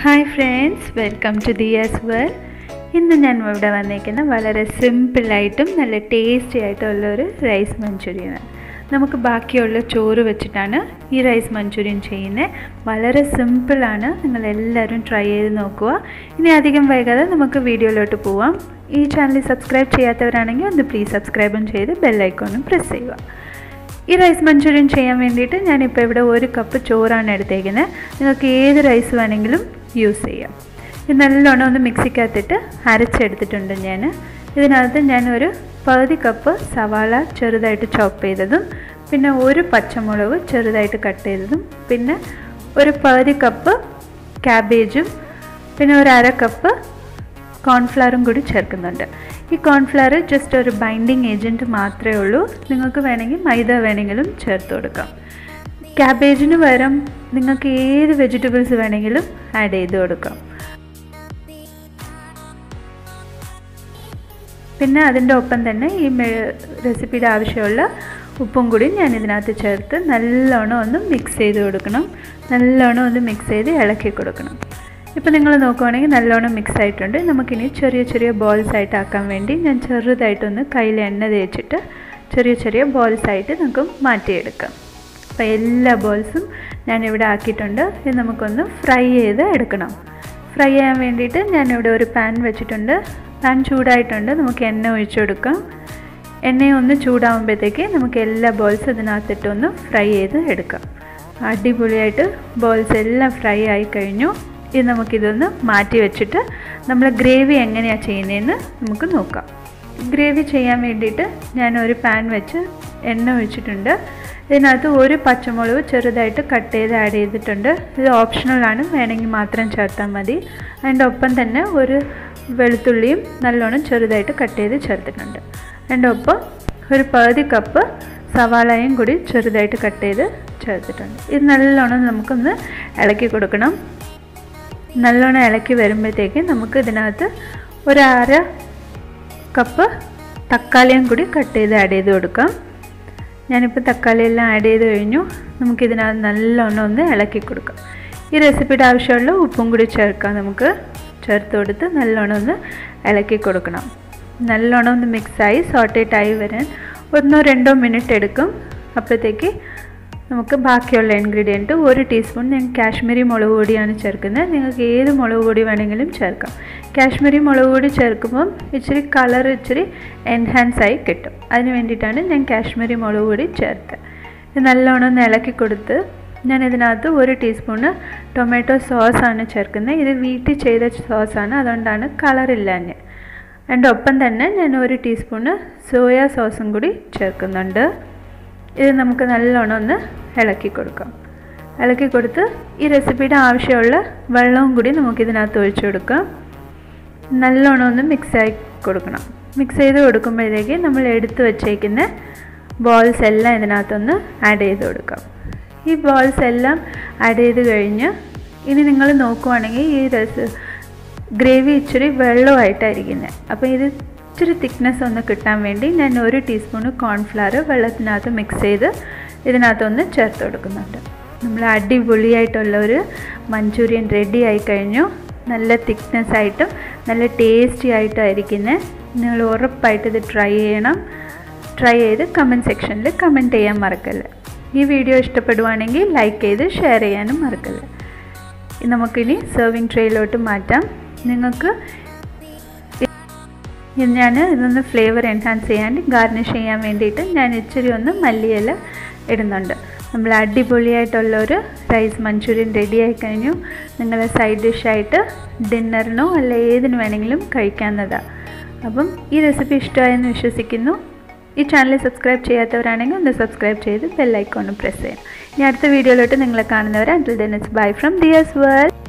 Hi friends, welcome to Dhiya's world. ഇന്ന് ഞാൻ ഇവിടെ വന്നിരിക്കുന്ന വളരെ സിമ്പിൾ ആയിട്ടും നല്ല ടേസ്റ്റി ആയിട്ടുള്ള ഒരു റൈസ് മഞ്ചൂരിയൻ. നമുക്ക് ബാക്കിയുള്ള ചോറ് വെച്ചിട്ടാണ് ഈ റൈസ് മഞ്ചൂരിയൻ ചെയ്യുന്നത്. വളരെ സിമ്പിൾ ആണ്. നിങ്ങൾ എല്ലാവരും ട്രൈ ചെയ്ത് നോക്കുക. ഇനി അധികം വൈകാതെ നമുക്ക് വീഡിയോയിലോട്ട് പോവാം. ഈ ചാനൽ സബ്സ്ക്രൈബ് ചെയ്യാത്തവരാണെങ്കിൽ ഒന്ന് പ്ലീസ് സബ്സ്ക്രൈബും ചെയ്ത് ബെൽ ഐക്കോണും പ്രസ് ചെയ്യുക. ഈ റൈസ് മഞ്ചൂരിയൻ ചെയ്യാൻ വേണ്ടിയിട്ട് ഞാനിപ്പോൾ ഇവിടെ 1 കപ്പ് ചോറാണ് എടുത്തേക്കുന്നത്. നിങ്ങൾക്ക് ഏത് റൈസ് വേണമെങ്കിലും യൂസ് ചെയ്യാം. ഇത് നല്ലോണം ഒന്ന് മിക്സിക്കകത്തിട്ട് അരച്ചെടുത്തിട്ടുണ്ട്. ഇതിനകത്ത് ഞാനൊരു 1/2 കപ്പ് സവാള ചെറുതായിട്ട് ചോപ്പ് ചെയ്തതും, പിന്നെ 1 പച്ചമുളക് ചെറുതായിട്ട് കട്ട് ചെയ്തതും, പിന്നെ ഒരു 1/2 കപ്പ് ക്യാബേജും, പിന്നെ ഒരു 1/2 കപ്പ് കോൺഫ്ലവറും കൂടി ചേർക്കുന്നുണ്ട്. ഈ കോൺഫ്ലവർ ജസ്റ്റ് ഒരു ബൈൻഡിങ് ഏജൻറ്റ് മാത്രമേ ഉള്ളൂ. നിങ്ങൾക്ക് വേണമെങ്കിൽ മൈദ വേണമെങ്കിലും ചേർത്ത് കൊടുക്കാം. ക്യാബേജിന് പകരം നിങ്ങൾക്ക് ഏത് വെജിറ്റബിൾസ് വേണമെങ്കിലും ആഡ് ചെയ്ത് കൊടുക്കാം. പിന്നെ അതിൻ്റെ ഒപ്പം തന്നെ ഈ റെസിപ്പിയുടെ ആവശ്യമുള്ള ഉപ്പും കൂടി ഞാൻ ഇതിനകത്ത് ചേർത്ത് നല്ലോണം ഒന്ന് മിക്സ് ചെയ്ത് കൊടുക്കണം. നല്ലോണം ഒന്ന് മിക്സ് ചെയ്ത് ഇളക്കി കൊടുക്കണം. ഇപ്പോൾ നിങ്ങൾ നോക്കുവാണെങ്കിൽ നല്ലോണം മിക്സ് ആയിട്ടുണ്ട്. നമുക്കിനി ചെറിയ ചെറിയ ബോൾസ് ആയിട്ട് ആക്കാൻ വേണ്ടി ഞാൻ ചെറുതായിട്ടൊന്ന് കയ്യിൽ എണ്ണ തേച്ചിട്ട് ചെറിയ ചെറിയ ബോൾസ് ആയിട്ട് നമുക്ക് മാറ്റിയെടുക്കാം. അപ്പോൾ എല്ലാ ബോൾസും ഞാനിവിടെ ആക്കിയിട്ടുണ്ട്. ഇത് നമുക്കൊന്ന് ഫ്രൈ ചെയ്ത് എടുക്കണം. ഫ്രൈ ചെയ്യാൻ വേണ്ടിയിട്ട് ഞാനിവിടെ ഒരു പാൻ വെച്ചിട്ടുണ്ട്. പാൻ ചൂടായിട്ടുണ്ട്. നമുക്ക് എണ്ണ ഒഴിച്ചു കൊടുക്കാം. എണ്ണയൊന്ന് ചൂടാകുമ്പോഴത്തേക്ക് നമുക്ക് എല്ലാ ബോൾസും ഇതിനകത്തിട്ടൊന്ന് ഫ്രൈ ചെയ്ത് എടുക്കാം. അടിപൊളിയായിട്ട് ബോൾസ് എല്ലാം ഫ്രൈ ആയി കഴിഞ്ഞു. ഇത് നമുക്കിതൊന്ന് മാറ്റി വെച്ചിട്ട് നമ്മൾ ഗ്രേവി എങ്ങനെയാണ് ചെയ്യുന്നതെന്ന് നമുക്ക് നോക്കാം. ഗ്രേവി ചെയ്യാൻ വേണ്ടിയിട്ട് ഞാനൊരു പാൻ വെച്ച് എണ്ണ ഒഴിച്ചിട്ടുണ്ട്. ഇതിനകത്ത് 1 പച്ചമുളക് ചെറുതായിട്ട് കട്ട് ചെയ്ത് ആഡ് ചെയ്തിട്ടുണ്ട്. ഇത് ഓപ്ഷണലാണ്, വേണമെങ്കിൽ മാത്രം ചേർത്താൽ മതി. അതിൻ്റെ ഒപ്പം തന്നെ ഒരു വെളുത്തുള്ളിയും നല്ലോണം ചെറുതായിട്ട് കട്ട് ചെയ്ത് ചേർത്തിട്ടുണ്ട്. അതിൻ്റെ ഒപ്പം ഒരു 1/2 കപ്പ് സവാളയും കൂടി ചെറുതായിട്ട് കട്ട് ചെയ്ത് ചേർത്തിട്ടുണ്ട്. ഇത് നല്ലോണം നമുക്കൊന്ന് ഇളക്കി കൊടുക്കണം. നല്ലോണം ഇളക്കി വരുമ്പോഴത്തേക്ക് നമുക്ക് ഇതിനകത്ത് ഒരു 1/2 കപ്പ് തക്കാളിയും കൂടി കട്ട് ചെയ്ത് ആഡ് ചെയ്ത് കൊടുക്കാം. ഞാനിപ്പോൾ തക്കാളിയെല്ലാം ആഡ് ചെയ്ത് കഴിഞ്ഞു. നമുക്കിതിനകത്ത് നല്ലോണം ഒന്ന് ഇളക്കി കൊടുക്കാം. ഈ റെസിപ്പിയുടെ ആവശ്യമുള്ള ഉപ്പും കൂടി ചേർക്കാം. നമുക്ക് ചേർത്ത് കൊടുത്ത് നല്ലോണം ഒന്ന് ഇളക്കി കൊടുക്കണം. നല്ലോണം ഒന്ന് മിക്സായി സോട്ടേറ്റായി വരാൻ 1-2 മിനിറ്റ് എടുക്കും. അപ്പോഴത്തേക്ക് നമുക്ക് ബാക്കിയുള്ള ഇൻഗ്രീഡിയൻറ്റ് 1 ടീസ്പൂൺ ഞാൻ കാശ്മീരി മുളക് പൊടിയാണ് ചേർക്കുന്നത്. നിങ്ങൾക്ക് ഏത് മുളക് പൊടി വേണമെങ്കിലും ചേർക്കാം. കാശ്മീരി മുളക് പൊടി ചേർക്കുമ്പം ഇച്ചിരി കളർ ഇച്ചിരി എൻഹാൻസായി കിട്ടും. അതിന് വേണ്ടിയിട്ടാണ് ഞാൻ കാശ്മീരി മുളക് പൊടി ചേർത്തത്. ഇത് നല്ലോണം ഒന്ന് ഇളക്കി കൊടുത്ത് ഞാനിതിനകത്ത് 1 ടീസ്പൂണ് ടൊമാറ്റോ സോസാണ് ചേർക്കുന്നത്. ഇത് വീട്ടിൽ ചെയ്ത സോസാണ്, അതുകൊണ്ടാണ് കളറില്ലാഞ്ഞ്. അതിൻ്റെ ഒപ്പം തന്നെ ഞാൻ 1 ടീസ്പൂണ് സോയാ സോസും കൂടി ചേർക്കുന്നുണ്ട്. ഇത് നമുക്ക് നല്ലോണം ഒന്ന് ഇളക്കി കൊടുക്കാം. ഇളക്കി കൊടുത്ത് ഈ റെസിപ്പിയുടെ ആവശ്യമുള്ള വെള്ളവും കൂടി നമുക്കിതിനകത്ത് ഒഴിച്ചു കൊടുക്കാം. നല്ലോണം ഒന്ന് മിക്സായി കൊടുക്കണം. മിക്സ് ചെയ്ത് കൊടുക്കുമ്പോഴത്തേക്ക് നമ്മൾ എടുത്ത് വച്ചേക്കുന്ന ബോൾസ് എല്ലാം ഇതിനകത്തൊന്ന് ആഡ് ചെയ്ത് കൊടുക്കാം. ഈ ബോൾസ് എല്ലാം ആഡ് ചെയ്ത് കഴിഞ്ഞ് ഇനി നിങ്ങൾ നോക്കുവാണെങ്കിൽ ഈ ഗ്രേവി ഇച്ചിരി വെള്ളമായിട്ടായിരിക്കുന്നത്. അപ്പോൾ ഇത് ഇച്ചിരി തിക്നെസ് ഒന്ന് കിട്ടാൻ വേണ്ടി ഞാൻ 1 ടീസ്പൂണ് കോൺഫ്ലവർ വെള്ളത്തിനകത്ത് മിക്സ് ചെയ്ത് ഇതിനകത്തൊന്ന് ചേർത്ത് കൊടുക്കുന്നുണ്ട്. നമ്മൾ അടിപൊളിയായിട്ടുള്ള ഒരു മഞ്ചൂരിയൻ റെഡി ആയി കഴിഞ്ഞു. നല്ല തിക്നെസ് ആയിട്ടും നല്ല ടേസ്റ്റി ആയിട്ടായിരിക്കുന്നത്. നിങ്ങൾ ഉറപ്പായിട്ട് ഇത് ട്രൈ ചെയ്യണം. ട്രൈ ചെയ്ത് കമൻറ്റ് സെക്ഷനിൽ കമൻറ്റ് ചെയ്യാൻ മറക്കല്ല. ഈ വീഡിയോ ഇഷ്ടപ്പെടുവാണെങ്കിൽ ലൈക്ക് ചെയ്ത് ഷെയർ ചെയ്യാനും മറക്കല്ല. നമുക്കിനി സെർവിങ് ട്രേയിലോട്ട് മാറ്റാം. നിങ്ങൾക്ക് ഞാൻ ഇതൊന്ന് ഫ്ലേവർ എൻഹാൻസ് ചെയ്യാൻ ഗാർണിഷ് ചെയ്യാൻ വേണ്ടിയിട്ട് ഞാൻ ഇച്ചിരി ഒന്ന് മല്ലിയില ഇടുന്നുണ്ട്. നമ്മൾ അടിപൊളിയായിട്ടുള്ളൊരു റൈസ് മഞ്ചൂരിയൻ റെഡി ആയി കഴിഞ്ഞു. നിങ്ങളുടെ സൈഡ് ഡിഷായിട്ട് ഡിന്നറിനോ അല്ല ഏതിന് വേണമെങ്കിലും കഴിക്കാവുന്നതാണ്. അപ്പം ഈ റെസിപ്പി ഇഷ്ടമായെന്ന് വിശ്വസിക്കുന്നു. ഈ ചാനൽ സബ്സ്ക്രൈബ് ചെയ്യാത്തവരാണെങ്കിൽ ഒന്ന് സബ്സ്ക്രൈബ് ചെയ്ത് ബെൽ ഐക്കോൺ പ്രസ് ചെയ്യാം. ഇനി അടുത്ത വീഡിയോയിലോട്ട് നിങ്ങളെ കാണുന്നവരെ until then it's bye from Dhiya's world.